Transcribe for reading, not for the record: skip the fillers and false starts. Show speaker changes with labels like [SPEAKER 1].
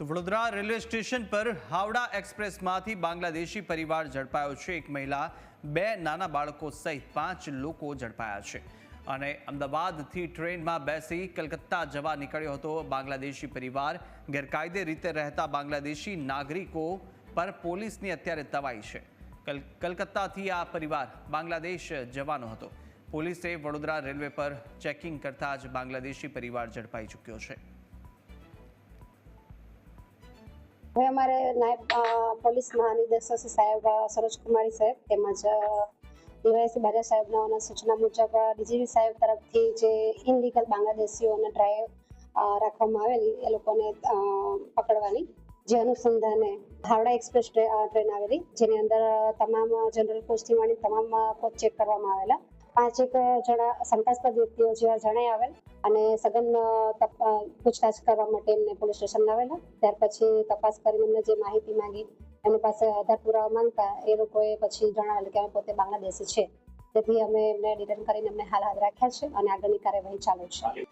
[SPEAKER 1] તો Vadodara railway station પર હાવડા એક્સપ્રેસમાંથી બાંગ્લાદેશી પરિવાર ઝડપાયો છે। એક મહિલા, 2 નાના બાળકો સહિત 5 લોકો ઝડપાયા છે અને અમદાવાદથી ટ્રેનમાં બેસી કલકત્તા જવા નીકળ્યો હતો। બાંગ્લાદેશી પરિવાર ગેરકાયદે રીતે રહેતા બાંગ્લાદેશી નાગરિકો પર પોલીસની અત્યારે તવાઈ છે। કલકત્તાથી આ પરિવાર બાંગ્લાદેશ જવાનો હતો। પોલીસે વડોદરા રેલવે પર ચેકિંગ કરતા જ બાંગ્લાદેશી પરિવાર ઝડપાઈ ચૂક્યો છે।
[SPEAKER 2] હવે અમારે નાયબ પોલીસ મહાનિદેશક સાહેબ સરોજ કુમારી સાહેબ તેમજ ડીવાયએસપી બારિયા સાહેબના સૂચના મુજબ ડીજીપી સાહેબ તરફથી જે ઇનલીગલ બાંગ્લાદેશીઓને ડ્રાઈવ રાખવામાં આવેલી એ લોકોને પકડવાની જે અનુસંધાને હાવડા એક્સપ્રેસ ટ્રેન આવેલી જેની અંદર તમામ જનરલ કોચથી માંડી તમામ કોચ ચેક કરવામાં આવેલા। 5 જણા શંકાસ્પદ વ્યક્તિઓ જેવા જણાઈ આવેલ અને સઘન પૂછતાછ કરવા માટે એમને પોલીસ સ્ટેશન લાવેલા। ત્યાર પછી તપાસ કરીને એમને જે માહિતી માંગી એમની પાસે આધાર પુરાવા માંગતા એ લોકોએ પછી જણાવેલ કે અમે પોતે બાંગ્લાદેશી છે, તેથી અમે એમને ડિટેન કરીને એમને હાલ રાખ્યા છે અને આગળની કાર્યવાહી ચાલુ છે।